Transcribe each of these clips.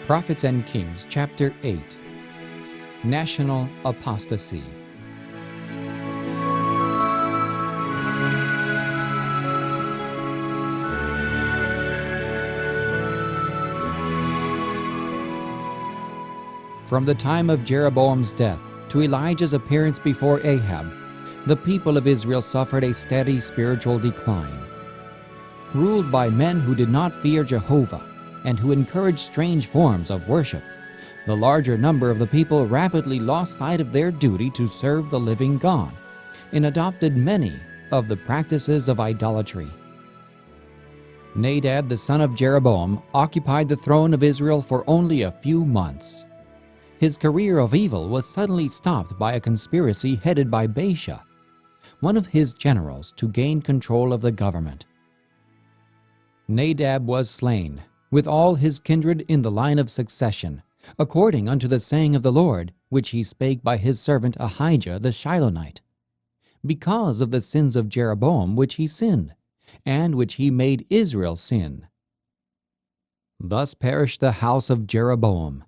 Prophets and Kings, Chapter 8. National Apostasy. From the time of Jeroboam's death to Elijah's appearance before Ahab, the people of Israel suffered a steady spiritual decline. Ruled by men who did not fear Jehovah and who encouraged strange forms of worship, the larger number of the people rapidly lost sight of their duty to serve the living God and adopted many of the practices of idolatry. Nadab, the son of Jeroboam, occupied the throne of Israel for only a few months. His career of evil was suddenly stopped by a conspiracy headed by Baasha, one of his generals, to gain control of the government. Nadab was slain, with all his kindred in the line of succession, according unto the saying of the Lord, which he spake by his servant Ahijah the Shilonite, because of the sins of Jeroboam which he sinned, and which he made Israel sin. Thus perished the house of Jeroboam.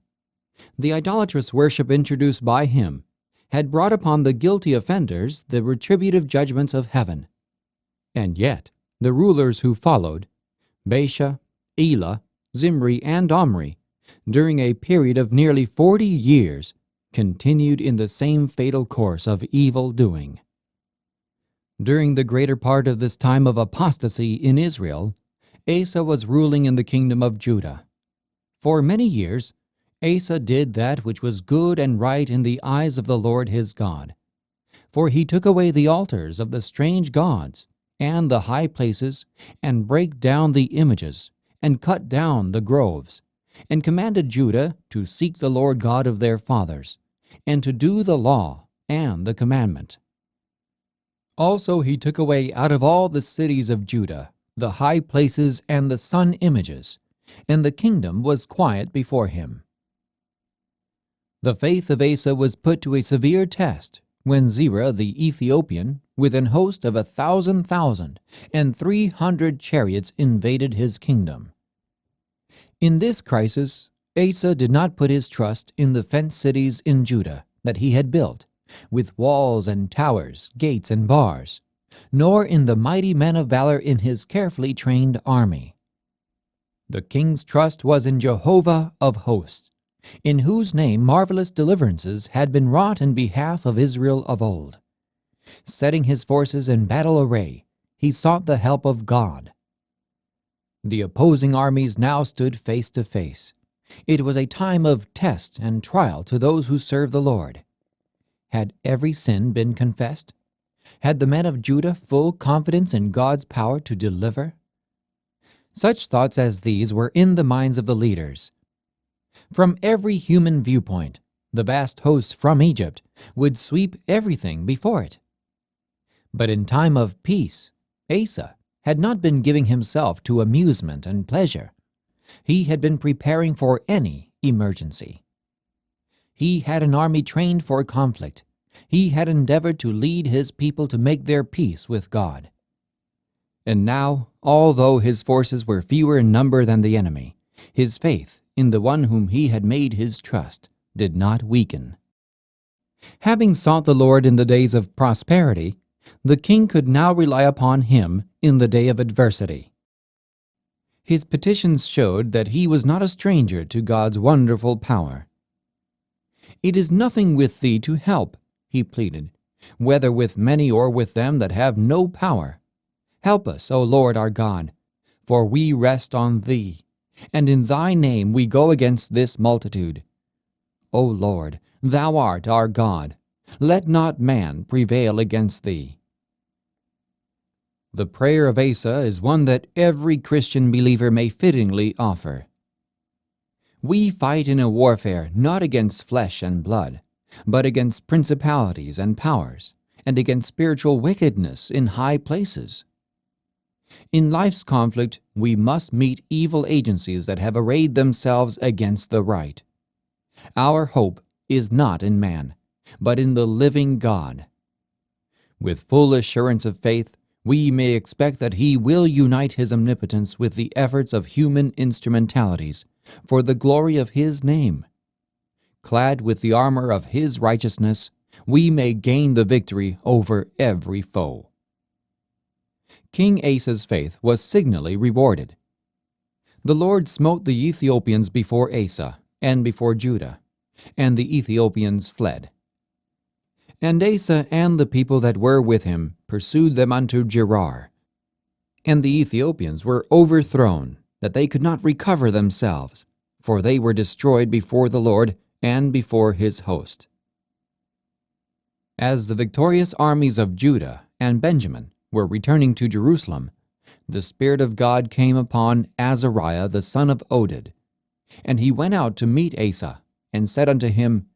The idolatrous worship introduced by him had brought upon the guilty offenders the retributive judgments of heaven. And yet the rulers who followed, Baasha, Elah, Zimri, and Omri, during a period of nearly 40 years, continued in the same fatal course of evil doing. During the greater part of this time of apostasy in Israel, Asa was ruling in the kingdom of Judah. For many years, Asa did that which was good and right in the eyes of the Lord his God. For he took away the altars of the strange gods and the high places, and brake down the images, and cut down the groves, and commanded Judah to seek the Lord God of their fathers, and to do the law and the commandment. Also he took away out of all the cities of Judah the high places and the sun images, and the kingdom was quiet before him. The faith of Asa was put to a severe test when Zerah the Ethiopian, with an host of 1,000,000 and 300 chariots, invaded his kingdom. In this crisis, Asa did not put his trust in the fenced cities in Judah that he had built, with walls and towers, gates and bars, nor in the mighty men of valor in his carefully trained army. The king's trust was in Jehovah of hosts, in whose name marvelous deliverances had been wrought in behalf of Israel of old. Setting his forces in battle array, he sought the help of God. The opposing armies now stood face to face. It was a time of test and trial to those who serve the Lord. Had every sin been confessed? Had the men of Judah full confidence in God's power to deliver? Such thoughts as these were in the minds of the leaders. From every human viewpoint, the vast hosts from Egypt would sweep everything before it. But in time of peace, Asa had not been giving himself to amusement and pleasure. He had been preparing for any emergency. He had an army trained for conflict. He had endeavored to lead his people to make their peace with God. And now, although his forces were fewer in number than the enemy, his faith in the one whom he had made his trust did not weaken. Having sought the Lord in the days of prosperity, the king could now rely upon him in the day of adversity. His petitions showed that he was not a stranger to God's wonderful power. "It is nothing with thee to help," he pleaded, "whether with many or with them that have no power. Help us, O Lord our God, for we rest on thee, and in thy name we go against this multitude. O Lord, thou art our God. Let not man prevail against thee." The prayer of Asa is one that every Christian believer may fittingly offer. We fight in a warfare not against flesh and blood, but against principalities and powers, and against spiritual wickedness in high places. In life's conflict, we must meet evil agencies that have arrayed themselves against the right. Our hope is not in man, but in the living God. With full assurance of faith, we may expect that he will unite his omnipotence with the efforts of human instrumentalities for the glory of his name. Clad with the armor of his righteousness, we may gain the victory over every foe. King Asa's faith was signally rewarded. The Lord smote the Ethiopians before Asa and before Judah, and the Ethiopians fled. And Asa and the people that were with him pursued them unto Gerar. And the Ethiopians were overthrown, that they could not recover themselves, for they were destroyed before the Lord and before his host. As the victorious armies of Judah and Benjamin were returning to Jerusalem, the Spirit of God came upon Azariah the son of Oded. And he went out to meet Asa, and said unto him,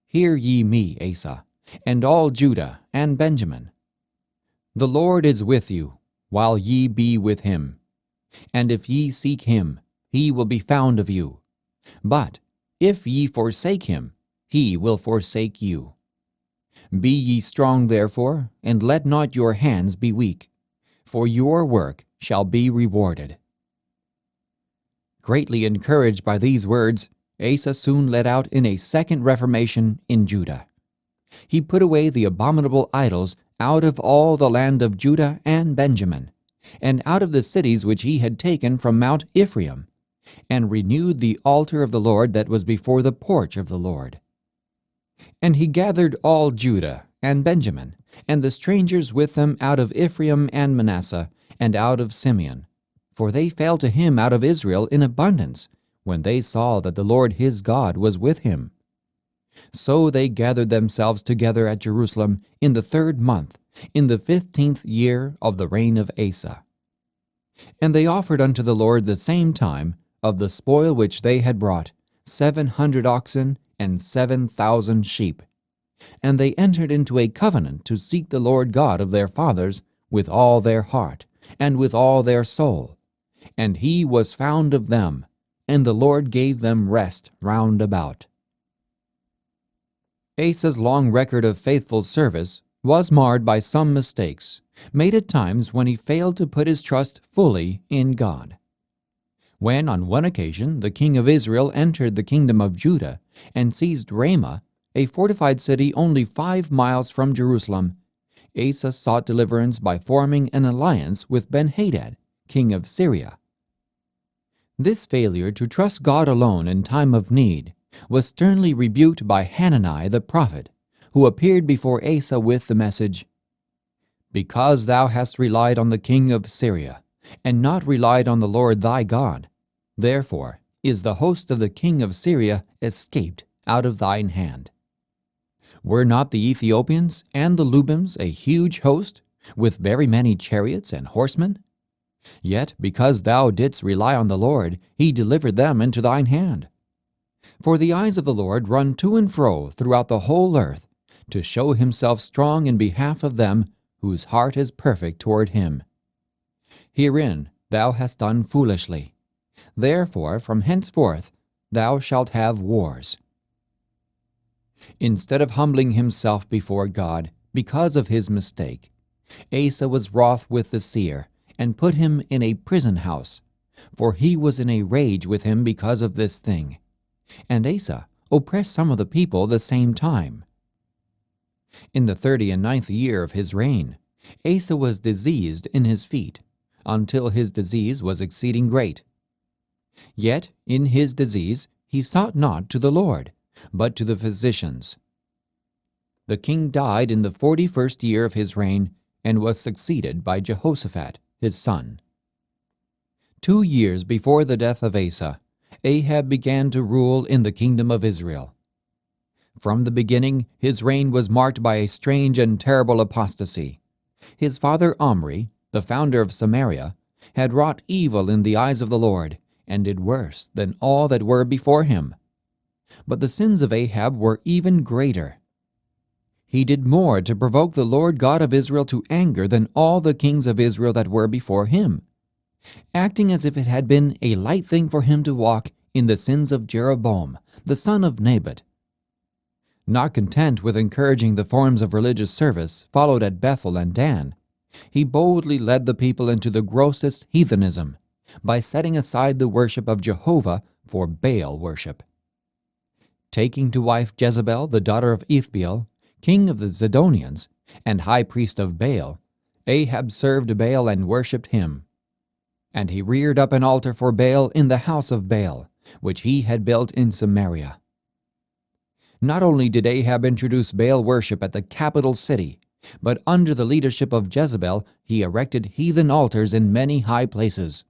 Hear ye me, Asa, and all Judah and Benjamin. The Lord is with you, while ye be with him. And if ye seek him, he will be found of you. But if ye forsake him, he will forsake you. Be ye strong therefore, and let not your hands be weak, for your work shall be rewarded. Greatly encouraged by these words, Asa soon led out in a second reformation in Judah. He put away the abominable idols out of all the land of Judah and Benjamin, and out of the cities which he had taken from Mount Ephraim, and renewed the altar of the Lord that was before the porch of the Lord. And he gathered all Judah and Benjamin, and the strangers with them out of Ephraim and Manasseh, and out of Simeon, for they fell to him out of Israel in abundance, when they saw that the Lord his God was with him. So they gathered themselves together at Jerusalem in the 3rd month, in the 15th year of the reign of Asa. And they offered unto the Lord the same time of the spoil which they had brought, 700 oxen and 7,000 sheep. And they entered into a covenant to seek the Lord God of their fathers with all their heart, and with all their soul. And he was found of them, and the Lord gave them rest round about. Asa's long record of faithful service was marred by some mistakes, made at times when he failed to put his trust fully in God. When on one occasion the king of Israel entered the kingdom of Judah and seized Ramah, a fortified city only 5 miles from Jerusalem, Asa sought deliverance by forming an alliance with Ben-Hadad, king of Syria. This failure to trust God alone in time of need was sternly rebuked by Hanani the prophet, who appeared before Asa with the message, Because thou hast relied on the king of Syria, and not relied on the Lord thy God, therefore is the host of the king of Syria escaped out of thine hand. Were not the Ethiopians and the Lubims a huge host, with very many chariots and horsemen? Yet because thou didst rely on the Lord, he delivered them into thine hand. For the eyes of the Lord run to and fro throughout the whole earth, to show himself strong in behalf of them whose heart is perfect toward him. Herein thou hast done foolishly. Therefore from henceforth thou shalt have wars. Instead of humbling himself before God because of his mistake, Asa was wroth with the seer, and put him in a prison house, for he was in a rage with him because of this thing. And Asa oppressed some of the people the same time. In the 39th year of his reign, Asa was diseased in his feet, until his disease was exceeding great. Yet in his disease he sought not to the Lord, but to the physicians. The king died in the 41st year of his reign, and was succeeded by Jehoshaphat his son. 2 years before the death of Asa, Ahab began to rule in the kingdom of Israel. From the beginning, his reign was marked by a strange and terrible apostasy. His father Omri, the founder of Samaria, had wrought evil in the eyes of the Lord, and did worse than all that were before him. But the sins of Ahab were even greater. He did more to provoke the Lord God of Israel to anger than all the kings of Israel that were before him, acting as if it had been a light thing for him to walk in the sins of Jeroboam, the son of Nebat. Not content with encouraging the forms of religious service followed at Bethel and Dan, He boldly led the people into the grossest heathenism by setting aside the worship of Jehovah for Baal worship. Taking to wife Jezebel, the daughter of Ethbaal, king of the Zidonians, and high priest of Baal, Ahab served Baal and worshipped him. And he reared up an altar for Baal in the house of Baal, which he had built in Samaria. Not only did Ahab introduce Baal worship at the capital city, but under the leadership of Jezebel he erected heathen altars in many high places,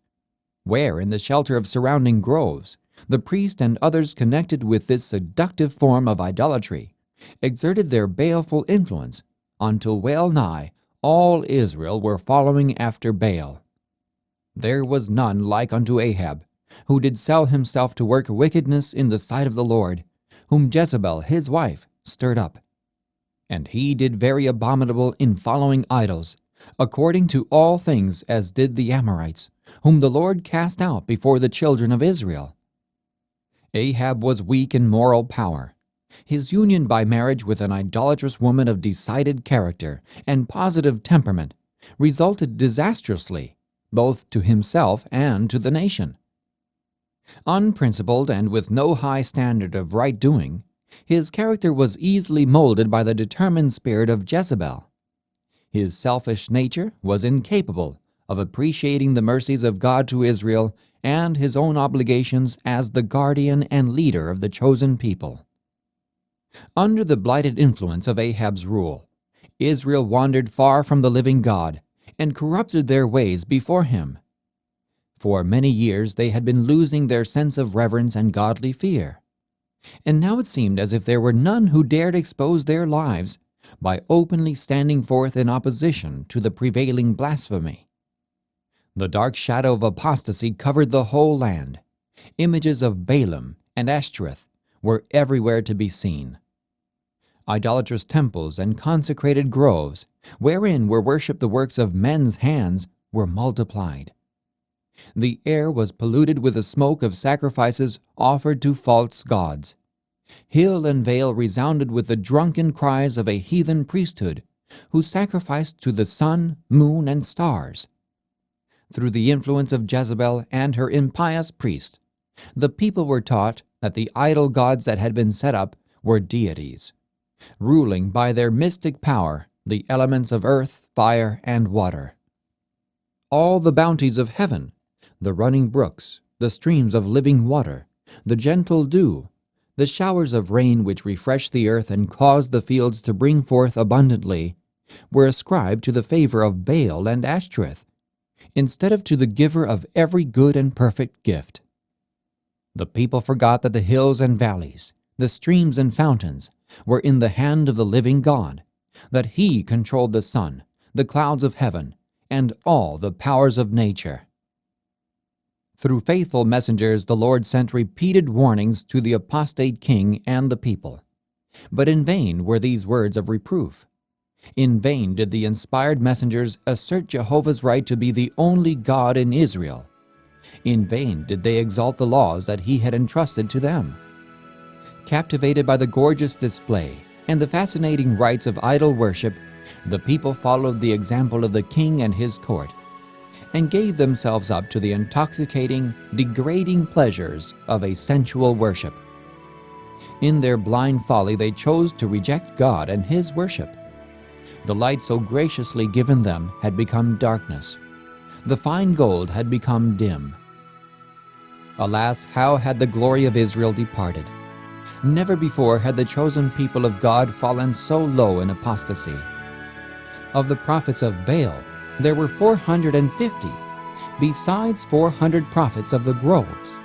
where, in the shelter of surrounding groves, the priest and others connected with this seductive form of idolatry exerted their baleful influence until well nigh all Israel were following after Baal. There was none like unto Ahab, who did sell himself to work wickedness in the sight of the Lord, whom Jezebel his wife stirred up. And he did very abominable in following idols, according to all things as did the Amorites, whom the Lord cast out before the children of Israel. Ahab was weak in moral power. His union by marriage with an idolatrous woman of decided character and positive temperament resulted disastrously, both to himself and to the nation. Unprincipled and with no high standard of right doing, his character was easily molded by the determined spirit of Jezebel. His selfish nature was incapable of appreciating the mercies of God to Israel and his own obligations as the guardian and leader of the chosen people. Under the blighted influence of Ahab's rule, Israel wandered far from the living God and corrupted their ways before him. For many years they had been losing their sense of reverence and godly fear, and now it seemed as if there were none who dared expose their lives by openly standing forth in opposition to the prevailing blasphemy. The dark shadow of apostasy covered the whole land. Images of Balaam and Ashtoreth were everywhere to be seen. Idolatrous temples and consecrated groves, wherein were worshipped the works of men's hands, were multiplied. The air was polluted with the smoke of sacrifices offered to false gods. Hill and vale resounded with the drunken cries of a heathen priesthood, who sacrificed to the sun, moon, and stars. Through the influence of Jezebel and her impious priest, the people were taught that the idol gods that had been set up were deities, ruling by their mystic power the elements of earth, fire, and water. All the bounties of heaven, the running brooks, the streams of living water, the gentle dew, the showers of rain which refresh the earth and cause the fields to bring forth abundantly, were ascribed to the favor of Baal and Ashtoreth, instead of to the giver of every good and perfect gift. The people forgot that the hills and valleys, the streams and fountains, were in the hand of the living God, that he controlled the sun, the clouds of heaven, and all the powers of nature. Through faithful messengers the Lord sent repeated warnings to the apostate king and the people. But in vain were these words of reproof. In vain did the inspired messengers assert Jehovah's right to be the only God in Israel. In vain did they exalt the laws that he had entrusted to them. Captivated by the gorgeous display and the fascinating rites of idol worship, the people followed the example of the king and his court, and gave themselves up to the intoxicating, degrading pleasures of a sensual worship. In their blind folly they chose to reject God and his worship. The light so graciously given them had become darkness. The fine gold had become dim. Alas, how had the glory of Israel departed? Never before had the chosen people of God fallen so low in apostasy. Of the prophets of Baal, there were 450, besides 400 prophets of the groves.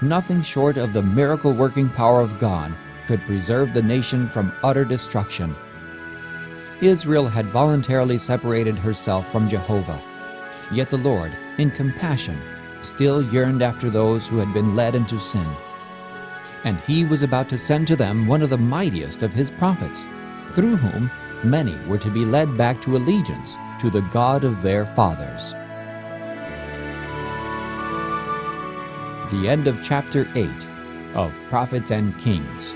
Nothing short of the miracle-working power of God could preserve the nation from utter destruction. Israel had voluntarily separated herself from Jehovah, yet the Lord, in compassion, still yearned after those who had been led into sin. And he was about to send to them one of the mightiest of his prophets, through whom many were to be led back to allegiance to the God of their fathers. The end of chapter 8 of Prophets and Kings.